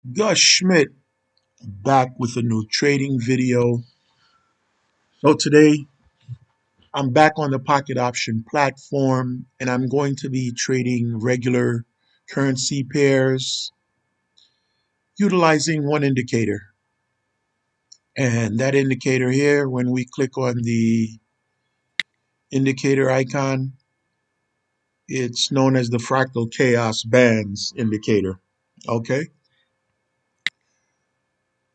Gus Schmidt back with a new trading video. So today I'm back on the pocket option platform and I'm going to be trading regular currency pairs utilizing one indicator. And that indicator here, when we click on the indicator icon, it's known as the Fractal Chaos Bands indicator. Okay.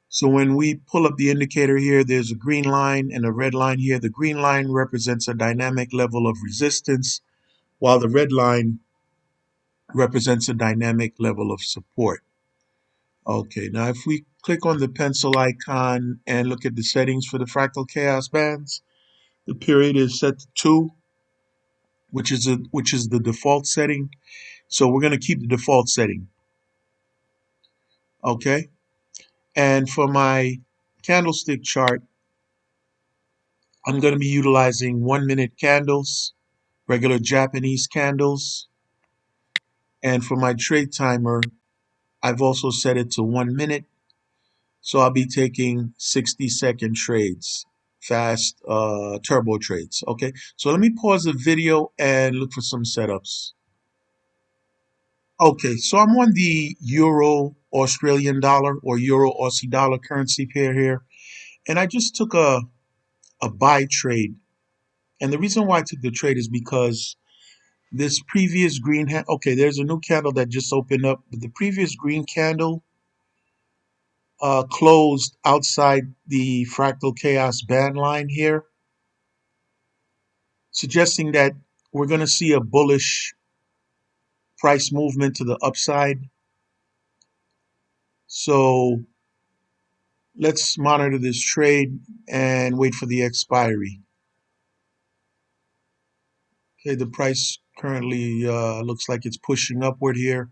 So when we pull up the indicator here, there's a green line and a red line here. The green line represents a dynamic level of resistance, while the red line represents a dynamic level of support. Okay, now if we click on the pencil icon and look at the settings for the Fractal Chaos Bands, the period is set to 2, which is the default setting. So we're going to keep the default setting. Okay, and for my candlestick chart, I'm going to be utilizing 1-minute candles, regular Japanese candles. And for my trade timer, I've also set it to 1 minute. So I'll be taking 60-second trades, fast turbo trades. Okay, so let me pause the video and look for some setups. Okay, so I'm on the Euro Australian dollar or Euro Aussie dollar currency pair here. And I just took a buy trade. And the reason why I took the trade is because this previous green okay, there's a new candle that just opened up, but the previous green candle closed outside the Fractal Chaos band line here, suggesting that we're going to see a bullish price movement to the upside. So let's monitor this trade and wait for the expiry. Okay, the price currently looks like it's pushing upward here.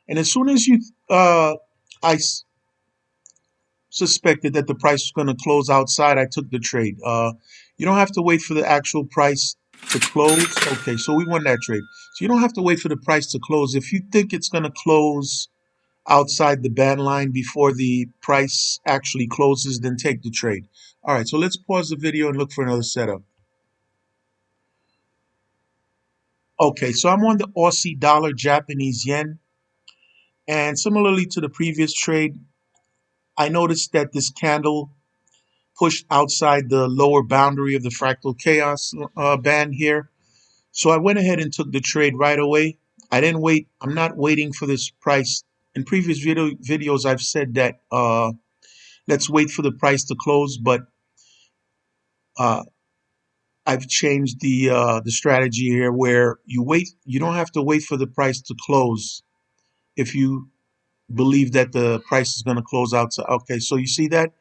And as soon as I suspected that the price was going to close outside, I took the trade. You don't have to wait for the actual price to close. Okay, so we won that trade. So you don't have to wait for the price to close. If you think it's going to close outside the band line before the price actually closes, then take the trade. All right, so let's pause the video and look for another setup. Okay, so I'm on the Aussie dollar Japanese yen. And similarly to the previous trade, I noticed that this candle pushed outside the lower boundary of the Fractal Chaos band here. So I went ahead and took the trade right away. I didn't wait. I'm not waiting for this price. In previous videos, I've said that let's wait for the price to close, but uh, I've changed the strategy here where you wait. You don't have to wait for the price to close if you believe that the price is going to close out. Okay, so you see that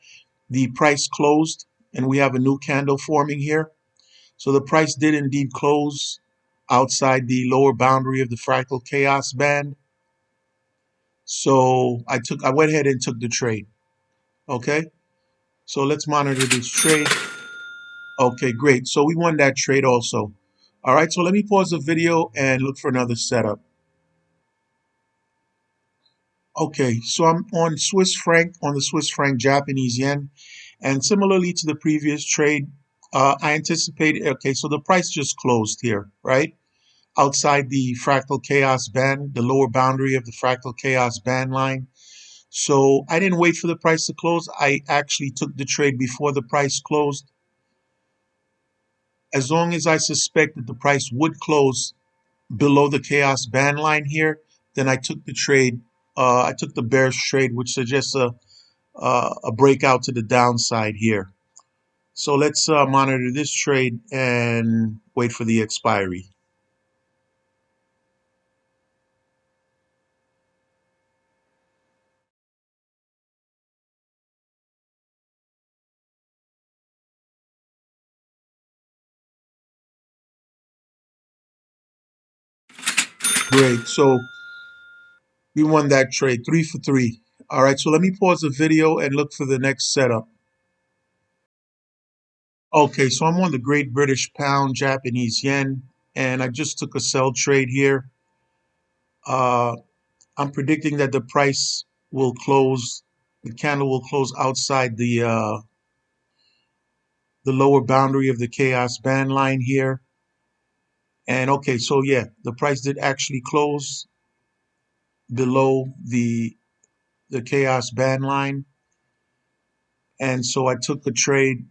the price closed and we have a new candle forming here. So the price did indeed close outside the lower boundary of the Fractal Chaos band. So I went ahead and took the trade. Okay, so let's monitor this trade. Okay, great. So we won that trade also. All right, so let me pause the video and look for another setup. Okay, so I'm on the Swiss franc Japanese yen. And similarly to the previous trade, I anticipated, okay, so the price just closed here, right? Outside the Fractal Chaos band, the lower boundary of the Fractal Chaos band line. So I didn't wait for the price to close. I actually took the trade before the price closed. As long as I suspect that the price would close below the chaos band line here, then I took the trade. I took the bearish trade, which suggests a breakout to the downside here. So let's monitor this trade and wait for the expiry. Great. So we won that trade 3 for 3. All right. So let me pause the video and look for the next setup. Okay. So I'm on the Great British Pound Japanese Yen, and I just took a sell trade here. Uh, I'm predicting that the price will close, the candle will close outside the lower boundary of the chaos band line here. And okay, so yeah, the price did actually close below the chaos band line. And so I took a trade,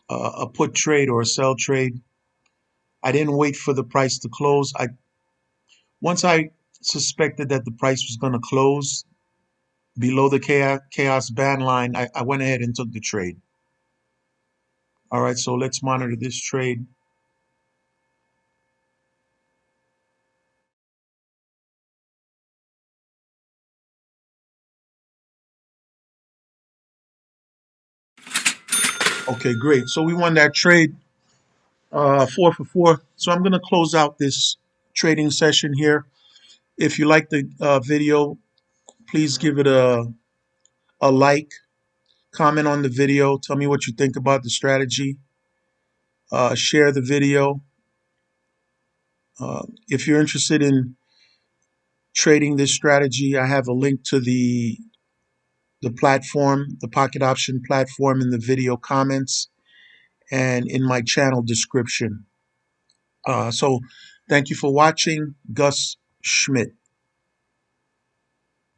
a put trade or a sell trade. I didn't wait for the price to close. Once I suspected that the price was going to close below the chaos band line, I went ahead and took the trade. All right, so let's monitor this trade. Okay, great. So we won that trade, 4 for 4. So I'm going to close out this trading session here. If you like the video, please give it a like, comment on the video, tell me what you think about the strategy, share the video. If you're interested in trading this strategy, I have a link to the platform, the pocket option platform, in the video comments and in my channel description. So thank you for watching. Gus Schmidt.